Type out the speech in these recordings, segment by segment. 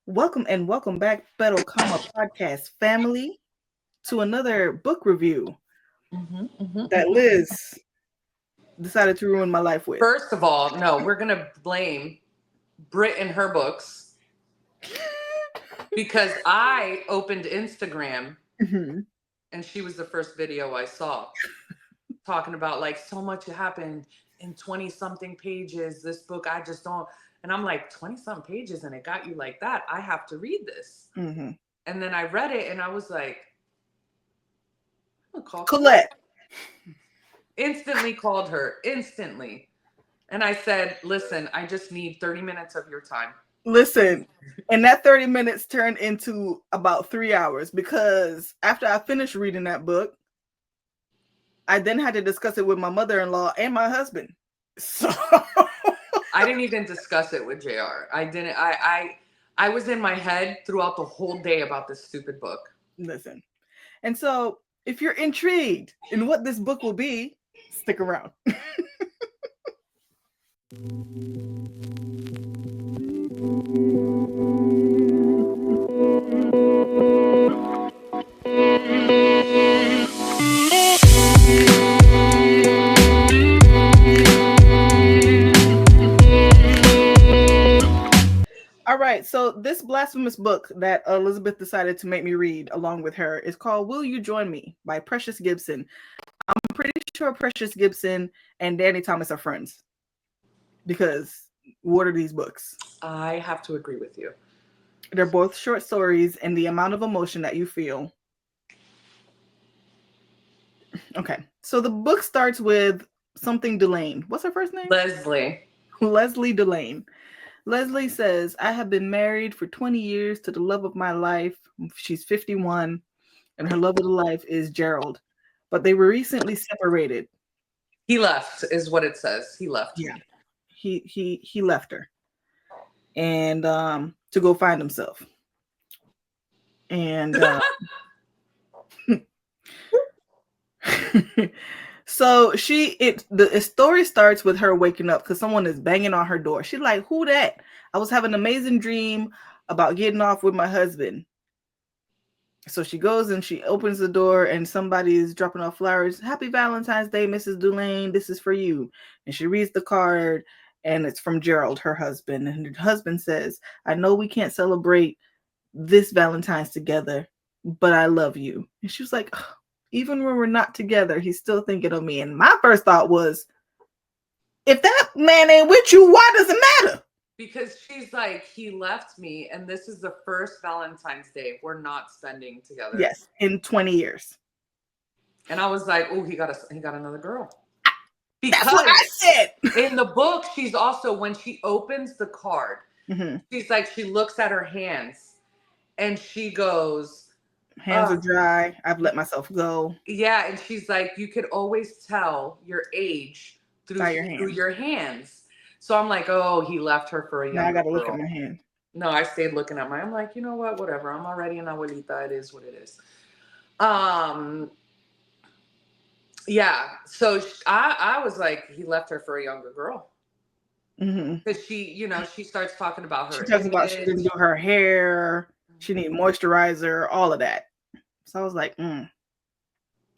Welcome back, Beto Comma podcast family, to another book review that Liz decided to ruin my life with. First of all, no, we're gonna blame Brit and her books because I opened Instagram Mhm. and she was the first video I saw talking about like so much happened in 20 something pages. This book, I just don't. And I'm like, 20 something pages and it got you like that. I have to read this. Mhm. And then I read it and I was like, I'm gonna call Colette. Colette, Instantly called her, instantly. And I said, listen, I just need 30 minutes of your time. listen, and that 30 minutes turned into about 3 hours because after I finished reading that book, I then had to discuss it with my mother-in-law and my husband. So I didn't even discuss it with JR. I didn't. I was in my head throughout the whole day about this stupid book. listen. And so if you're intrigued in what this book will be, stick around. All right, so this blasphemous book that Elizabeth decided to make me read along with her is called Will You Join Me by Precious Gibson. I'm pretty sure Precious Gibson and Danny Thomas are friends because what are these books? I have to agree with you. They're both short stories, and the amount of emotion that you feel. Okay, so the book starts with something Delane. What's her first name? Leslie. Leslie Delane. Leslie says, I have been married for 20 years to the love of my life. She's 51, and her love of the life is Gerald. But they were recently separated. He left, is what it says. He left Yeah. me. He left her and to go find himself. And so the story starts with her waking up because someone is banging on her door. She's like, who that? I was having an amazing dream about getting off with my husband. So she goes and she opens the door and somebody is dropping off flowers. Happy Valentine's Day, Mrs. Delane. This is for you. And she reads the card and it's from Gerald, her husband. And her husband says, I know we can't celebrate this Valentine's together, but I love you. And she was like, "Ugh, even when we're not together, he's still thinking of me." And my first thought was, if that man ain't with you, why does it matter? Because she's like, he left me, and this is the first Valentine's Day we're not spending together. Yes, in 20 years. And I was like, oh, he got another girl. That's what I Because said. in the book, she's also, when she opens the card, Mm-hmm. she's like, she looks at her hands and she goes, Hands are dry. I've let myself go. yeah. And she's like, you could always tell your age By your through hand. your hands. So I'm like, oh, he left her for a Now I younger got to look at girl. my hand. No, I stayed looking at I'm like, you know what, whatever. I'm already an abuelita. It is what it is. Um, yeah. So I was like, he left her for a younger girl. Mm-hmm. Because she starts talking about She her talks about she didn't image. do her hair. She needed moisturizer, all of that. So I was like,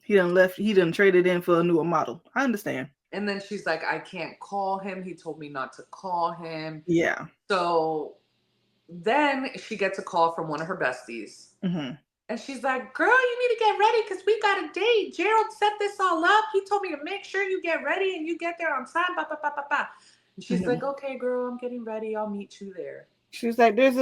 he done left. He done traded in for a newer model. I understand. And then she's like, I can't call him. He told me not to call him. Yeah. So then she gets a call from one of her besties. Mm-hmm. And she's like, girl, you need to get ready because we got a date. Gerald set this all up. He told me to make sure you get ready and you get there on time. Bah, bah, bah, bah, bah. And she's like, okay, girl, I'm getting ready. I'll meet you there. She was like, "There's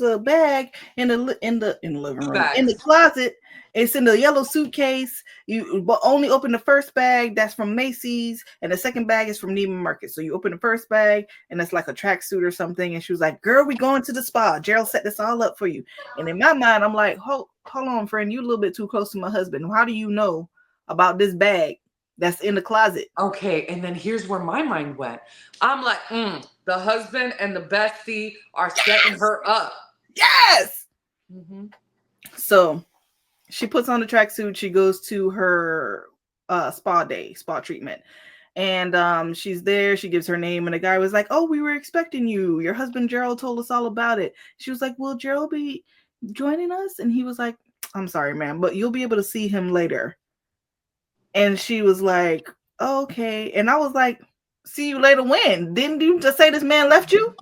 a bag in the living Two room in the bags. closet. It's in the yellow suitcase. You but only open the first bag. That's from Macy's, and the second bag is from Neiman Marcus. So you open the first bag, and it's like a tracksuit or something." And she was like, "Girl, we going to the spa. Gerald set this all up for you." And in my mind, I'm like, "Hold on, friend. You a little bit too close to my husband. How do you know about this bag that's in the closet?" Okay, and then here's where my mind went. I'm like, the husband and the bestie are setting her up. Yes. Mm-hmm. So she puts on the tracksuit. She goes to her spa treatment. And she's there. She gives her name, and the guy was like, "Oh, we were expecting you. Your husband Gerald told us all about it." She was like, "Will Gerald be joining us?" And he was like, "I'm sorry, ma'am, but you'll be able to see him later." And she was like, "Okay." And I was like, "See you later when? Didn't you just say this man left you?"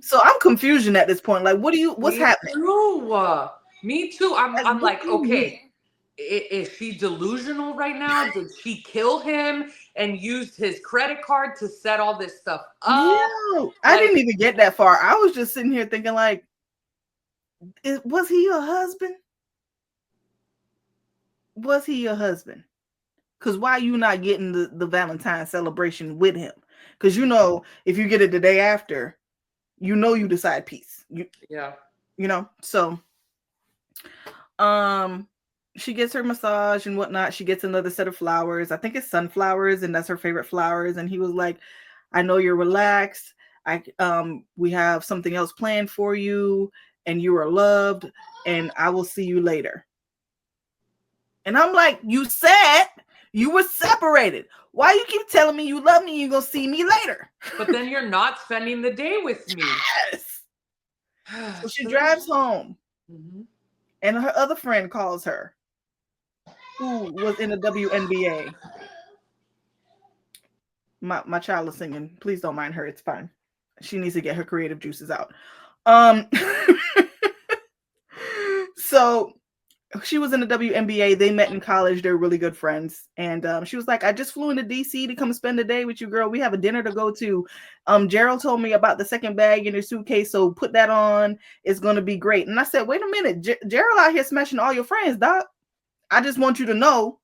So I'm confusion at this point. Like, what's happening? Me too. I'm like, okay, is she delusional right now? Did she kill him and used his credit card to set all this stuff up? Yeah, I didn't even get that far. I was just sitting here thinking, like, was he your husband? Was he your husband? Because why are you not getting the Valentine celebration with him? Because if you get it the day after, you decide peace. So she gets her massage and whatnot. She gets another set of flowers. I think it's sunflowers, and that's her favorite flowers. And he was like, "I know you're relaxed. We have something else planned for you, and you are loved, and I will see you later." And I'm like, "You said you were separated. Why you keep telling me you love me and you're going to see me later?" But then you're not spending the day with me. Yes. So she drives home, and her other friend calls her, who was in the WNBA. My child is singing. Please don't mind her. It's fine. She needs to get her creative juices out. So she was in the WNBA. They met in college. They're really good friends. And she was like, "I just flew into DC to come spend the day with you, girl. We have a dinner to go to. Gerald told me about the second bag in your suitcase, so put that on. It's going to be great." And I said, "Wait a minute. Gerald out here smashing all your friends, doc. I just want you to know."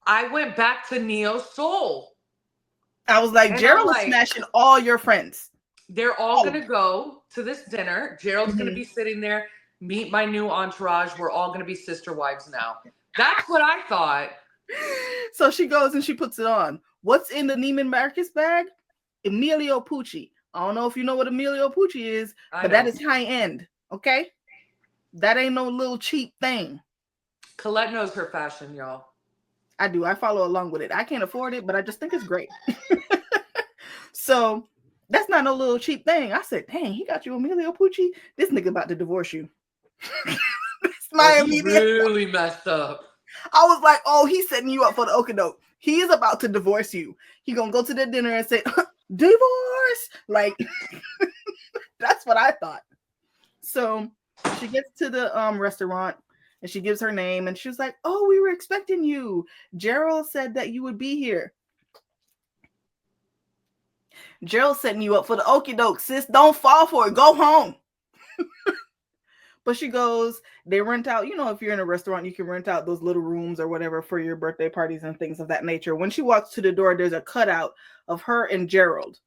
I went back to Neo Soul. I was like, Gerald is smashing all your friends. They're all going to go to this dinner. Gerald's going to be sitting there. Meet my new entourage. We're all going to be sister wives now. That's what I thought. So she goes and she puts it on. What's in the Neiman Marcus bag? Emilio Pucci. I don't know if you know what Emilio Pucci is, but that is high end. Okay? That ain't no little cheap thing. Colette knows her fashion, y'all. I do. I follow along with it. I can't afford it, but I just think it's great. So that's not no little cheap thing. I said, "Dang, he got you Emilio Pucci. This nigga about to divorce you." He really messed up. I was like, "Oh, he's setting you up for the okie-doke. He is about to divorce you. He gonna go to the dinner and say, divorce." Like, that's what I thought. So she gets to the restaurant and she gives her name and she was like, "Oh, we were expecting you. Gerald said that you would be here." Gerald's setting you up for the okie-doke, sis. Don't fall for it. Go home. But she goes, they rent out, if you're in a restaurant, you can rent out those little rooms or whatever for your birthday parties and things of that nature. When she walks to the door, there's a cutout of her and Gerald.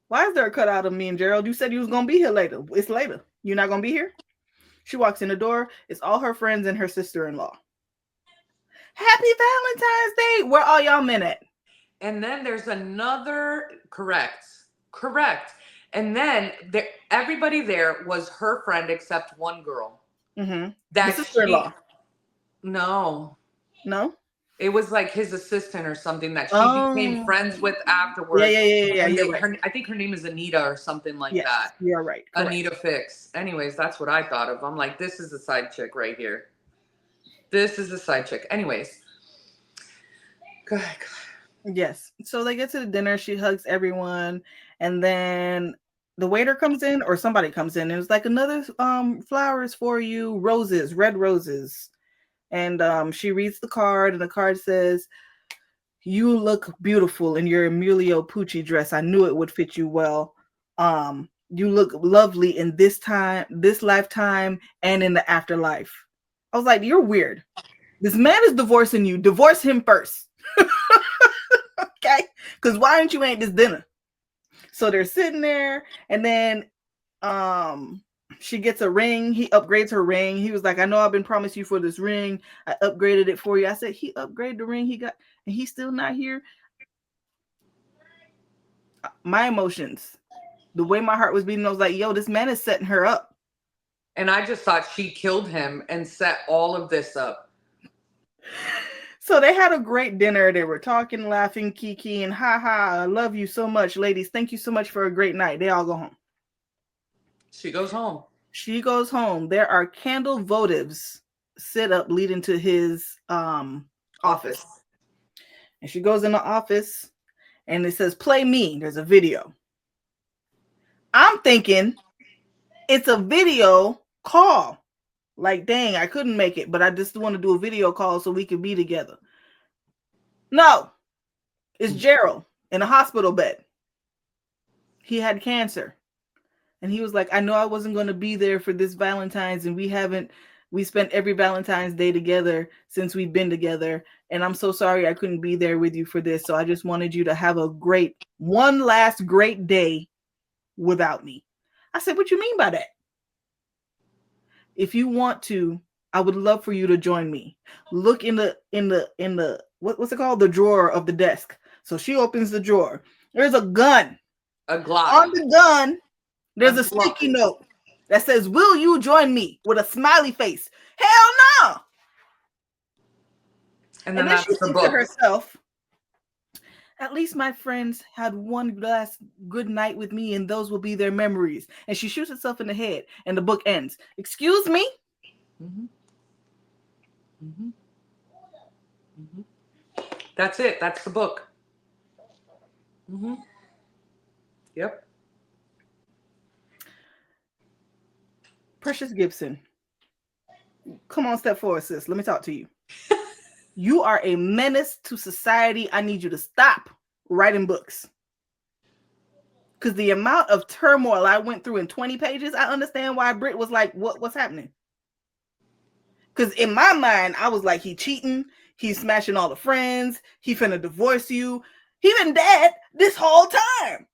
Why is there a cutout of me and Gerald? You said you was going to be here later. It's later. You're not going to be here? She walks in the door. It's all her friends and her sister-in-law. Happy Valentine's Day. Where all y'all men at? And then there's another, correct. And then everybody there was her friend except one girl. Mm-hmm. That sister-in-law. No. It was like his assistant or something that she became friends with afterwards. Yeah. I think her name is Anita or something like that. You're right. Correct. Anita Fix. Anyways, that's what I thought of. I'm like, this is a side chick right here. This is a side chick. Anyways. Go ahead. Yes. So they get to the dinner. She hugs everyone. And then the waiter comes in or somebody comes in. And it's like, "Another flowers for you. Roses, red roses." And she reads the card. And the card says, "You look beautiful in your Emilio Pucci dress. I knew it would fit you well. You look lovely in this lifetime, and in the afterlife." I was like, "You're weird. This man is divorcing you. Divorce him first." Okay, because why aren't you at this dinner? So they're sitting there, and then she gets a ring. He upgrades her ring. He was like, "I know I've been promised you for this ring. I upgraded it for you." I said, "He upgraded the ring he got, and he's still not here." My emotions, the way my heart was beating, I was like, "Yo, this man is setting her up." And I just thought she killed him and set all of this up. So they had a great dinner. They were talking, laughing, kiki, and ha ha. I love you so much, ladies. Thank you so much for a great night. They all go home. She goes home. She goes home. There are candle votives set up leading to his office. And she goes in the office and it says, play me. There's a video. I'm thinking it's a video call. Like, dang, I couldn't make it, but I just want to do a video call so we can be together. No, it's Gerald in a hospital bed. He had cancer. And he was like, I know I wasn't going to be there for this Valentine's, and we spent every Valentine's Day together since we've been together. And I'm so sorry I couldn't be there with you for this. So I just wanted you to have one last great day without me. I said, what you mean by that? If you want to, I would love for you to join me. Look in the what's it called? The drawer of the desk. So she opens the drawer. There's a gun. A Glock. On the gun, there's a sticky note that says, will you join me? With a smiley face. Hell no. And then she thinks to herself, at least my friends had one last good night with me, and those will be their memories. And she shoots herself in the head, and the book ends. Excuse me? Mm-hmm. Mm-hmm. Mm-hmm. That's it. That's the book. Mm-hmm. Yep. Precious Gibson. Come on, step forward, sis. Let me talk to you. You are a menace to society. I need you to stop writing books. Because the amount of turmoil I went through in 20 pages, I understand why Britt was like, what's happening? Because in my mind, I was like, he cheating. He's smashing all the friends. He finna divorce you. He been dead this whole time.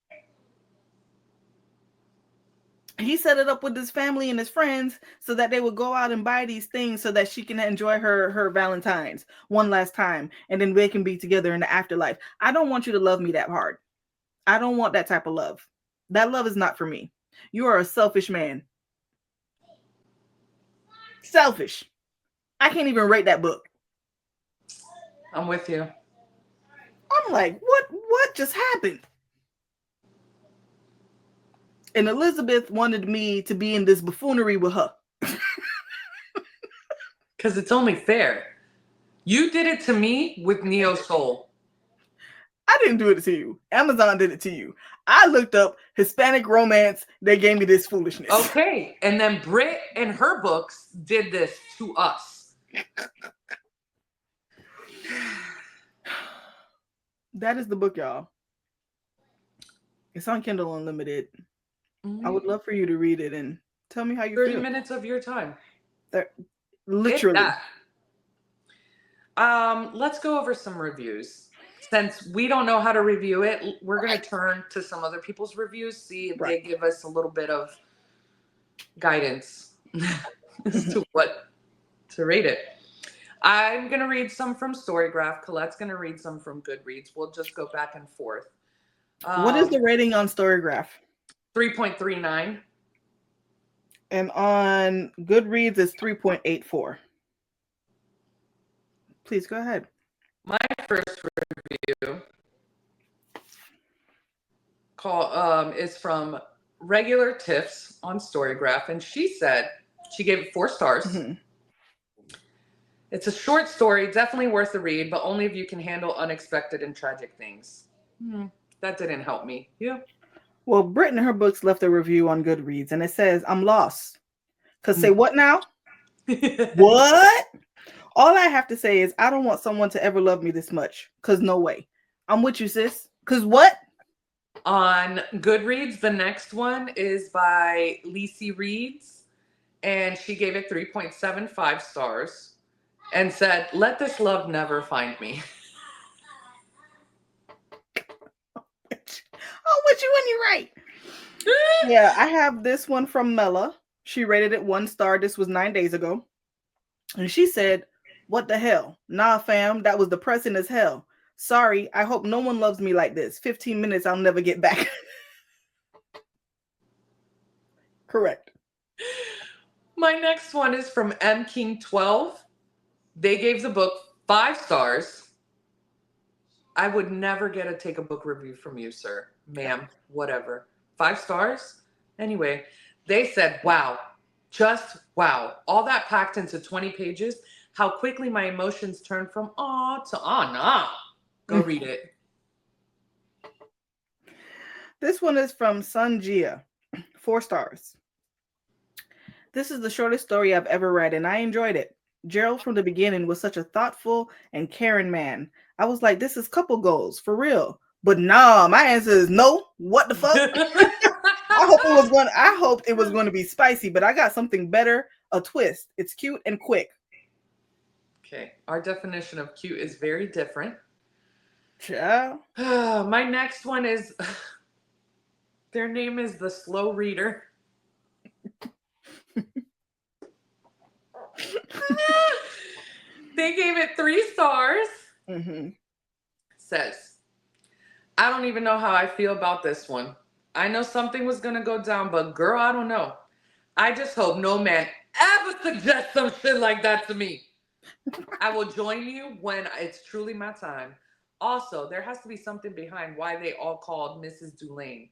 He set it up with his family and his friends so that they would go out and buy these things so that she can enjoy her Valentine's one last time. And then they can be together in the afterlife. I don't want you to love me that hard. I don't want that type of love. That love is not for me. You are a selfish man. Selfish. I can't even rate that book. I'm with you. I'm like, what just happened? And Elizabeth wanted me to be in this buffoonery with her. Because it's only fair. You did it to me with Neo Soul. I didn't do it to you. Amazon did it to you. I looked up Hispanic romance. They gave me this foolishness. Okay. And then Britt and her books did this to us. That is the book, y'all. It's on Kindle Unlimited. Mm-hmm. I would love for you to read it and tell me how you 30 feel. 30 minutes of your time. Literally. Let's go over some reviews. Since we don't know how to review it, we're going to turn to some other people's reviews, see if they give us a little bit of guidance as to what to rate it. I'm going to read some from Storygraph. Colette's going to read some from Goodreads. We'll just go back and forth. What is the rating on Storygraph? 3.39. And on Goodreads, it's 3.84. Please go ahead. My first review is from Regular Tiffs on Storygraph, and she said she gave it 4 stars. Mm-hmm. It's a short story, definitely worth the read, but only if you can handle unexpected and tragic things. That didn't help me. Yeah. Well, Britt in her books left a review on Goodreads, and it says, I'm lost. Because say what now? What? All I have to say is I don't want someone to ever love me this much. Because no way. I'm with you, sis. Because what? On Goodreads, the next one is by Lacey Reeds, and she gave it 3.75 stars and said, let this love never find me. I'm with you when you're right. Yeah, I have this one from Mella. She rated it 1 star. This was 9 days ago. And she said, what the hell? Nah, fam, that was depressing as hell. Sorry, I hope no one loves me like this. 15 minutes, I'll never get back. Correct. My next one is from M King 12. They gave the book 5 stars. I would never take a book review from you, sir, ma'am, whatever. 5 stars? Anyway, they said, wow, just wow. All that packed into 20 pages, how quickly my emotions turned from aw to aw, nah. Go read it. This one is from Sun Jia, 4 stars. This is the shortest story I've ever read, and I enjoyed it. Gerald from the beginning was such a thoughtful and caring man. I was like, this is couple goals, for real. But nah, my answer is no. What the fuck? I hoped it was going to be spicy, but I got something better, a twist. It's cute and quick. Okay, our definition of cute is very different. Ciao. My next one is, their name is The Slow Reader. They gave it 3 stars. Mm-hmm. Says, I don't even know how I feel about this one. I know something was going to go down, but girl, I don't know. I just hope no man ever suggests some shit like that to me. I will join you when it's truly my time. Also, there has to be something behind why they all called Mrs. Dulaine.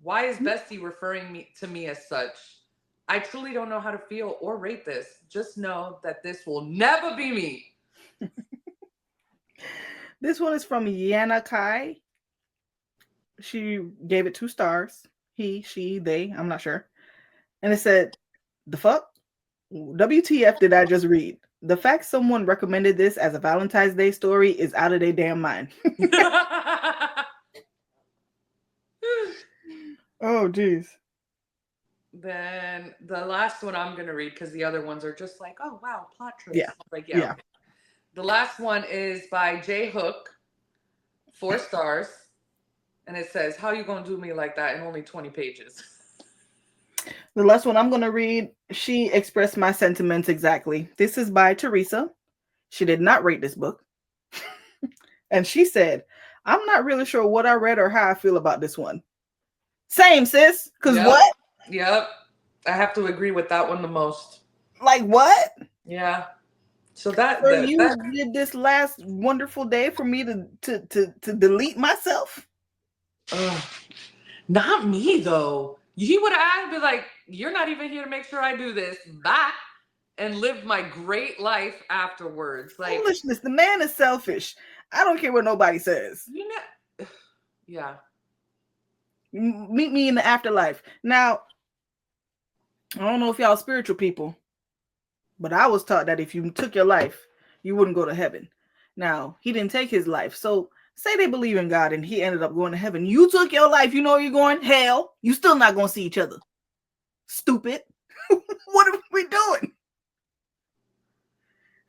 Why is Bestie referring to me as such? I truly don't know how to feel or rate this. Just know that this will never be me. This one is from Yana Kai. She gave it 2 stars. He, she, they, I'm not sure. And it said, the fuck? WTF did I just read? The fact someone recommended this as a Valentine's Day story is out of their damn mind. Oh, geez. Then the last one I'm going to read, because the other ones are just like, oh, wow, plot twist. Yeah. Like, yeah. Okay. The last one is by J Hook, 4 stars. And it says, how you going to do me like that in only 20 pages? The last one I'm going to read, she expressed my sentiments exactly. This is by Teresa. She did not rate this book. And she said, I'm not really sure what I read or how I feel about this one. Same, sis. Because what? Yep. I have to agree with that one the most. Like what? Yeah. So you did this last wonderful day for me to delete myself? Not me, though. He would have been like, you're not even here to make sure I do this. Bye. And live my great life afterwards. Like, foolishness. The man is selfish. I don't care what nobody says. You know, yeah. Meet me in the afterlife. Now, I don't know if y'all spiritual people, but I was taught that if you took your life, you wouldn't go to heaven. Now, he didn't take his life. So say they believe in God and he ended up going to heaven. You took your life. You know you're going hell. You still not going to see each other. Stupid. What are we doing?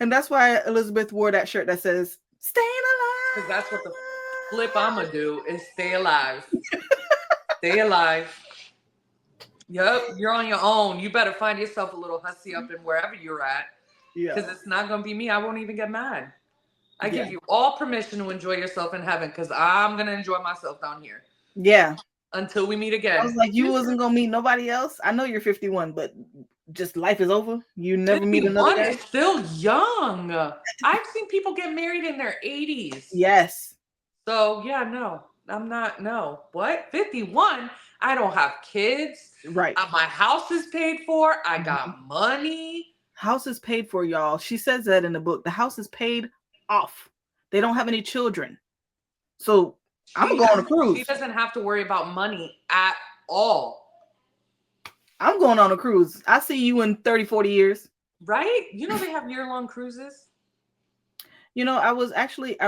And that's why Elizabeth wore that shirt that says, staying alive. Because that's what the flip I'm going to do is stay alive. Stay alive. Yep, you're on your own. You better find yourself a little hussy up in wherever you're at. Yeah. Because it's not going to be me. I won't even get mad. I give you all permission to enjoy yourself in heaven because I'm going to enjoy myself down here. Yeah. Until we meet again. I was like, you wasn't going to meet nobody else? I know you're 51, but just life is over. You never meet another guy. Is still young. I've seen people get married in their 80s. Yes. So, yeah, no. I'm not, no. What? 51? I don't have kids. Right. My house is paid for. I got money. House is paid for, y'all. She says that in the book. The house is paid off. They don't have any children. So I'm going to go on a cruise. She doesn't have to worry about money at all. I'm going on a cruise. I see you in 30, 40 years. Right? You know they have year-long cruises? You know, I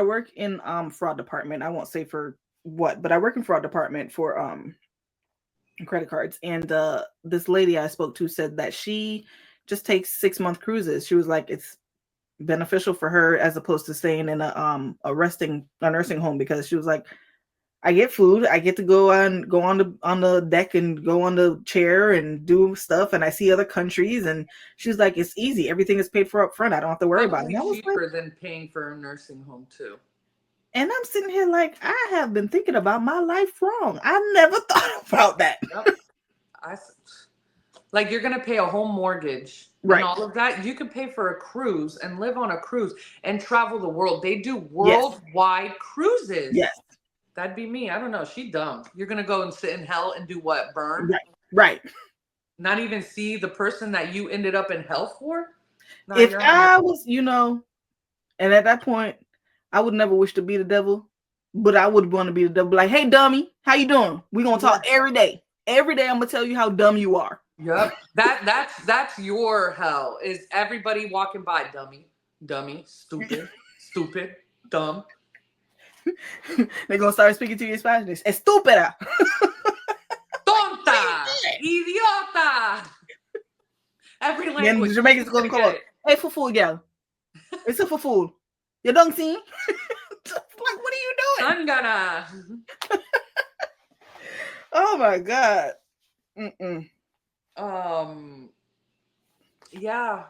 work in fraud department. I won't say for what, but I work in fraud department for credit cards. And this lady I spoke to said that she just takes 6-month cruises. She was like, it's beneficial for her as opposed to staying in a nursing home, because she was like, I get food, I get to go on the deck and go on the chair and do stuff, and I see other countries, and she's like, it's easy, everything is paid for up front, I don't have to worry about it. It's cheaper than paying for a nursing home too. And I'm sitting here like, I have been thinking about my life wrong. I never thought about that. Yep. Like you're gonna pay a home mortgage Right. and all of that. You could pay for a cruise and live on a cruise and travel the world. They do Yes. worldwide cruises. Yes. That'd be me. I don't know. She dumb. You're gonna go and sit in hell and do what? Burn? Right. Right. Not even see the person that you ended up in hell for? Nah, If you're I was, and at that point, I would never wish to be the devil, but I would want to be the devil. Like, hey, dummy, how you doing? We're gonna talk every day. Every day, I'm gonna tell you how dumb you are. Yep. That's your hell. Is everybody walking by, dummy, stupid, stupid, dumb. They're gonna start speaking to you in Spanish. Estúpida. Tonta. Idiota. Every language. Then the Jamaicans gonna call it, hey, fufu, girl. It's a fufu. You don't see? Like, what are you doing? I'm gonna. Oh my God. Yeah.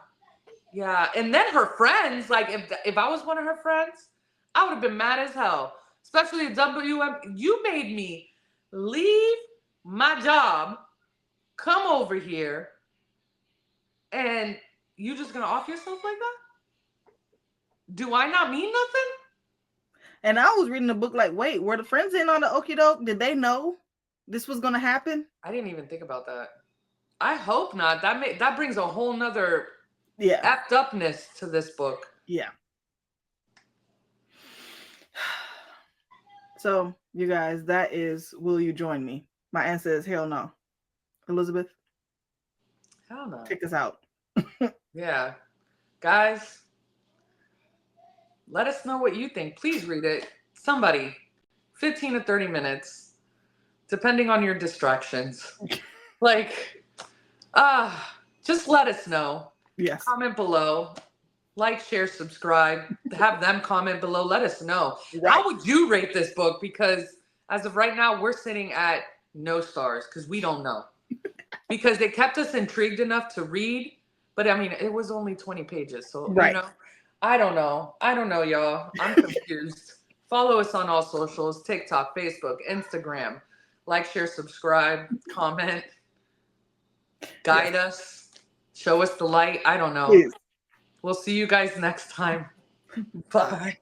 And then her friends, like if I was one of her friends, I would have been mad as hell. Especially at WM. You made me leave my job, come over here, and you just gonna off yourself like that? Do I not mean nothing? And I was reading the book like, wait, were the friends in on the okie doke? Did they know this was gonna happen? I didn't even think about that. I hope not. That brings a whole nother effed upness to this book. Yeah. So, you guys, that is Will You Join Me? My answer is hell no. Elizabeth? Hell no. Take us out. Yeah. Guys, let us know what you think. Please read it. Somebody, 15 to 30 minutes, depending on your distractions. Like, just let us know. Yes. Comment below. Like, share, subscribe. Have them comment below. Let us know. Right. How would you rate this book? Because as of right now, we're sitting at no stars because we don't know. Because it kept us intrigued enough to read. But I mean, it was only 20 pages. So, I don't know. Y'all. I'm confused. Follow us on all socials: TikTok, Facebook, Instagram. Like, share, subscribe, comment. Guide us. Show us the light. I don't know. Please. We'll see you guys next time. Bye.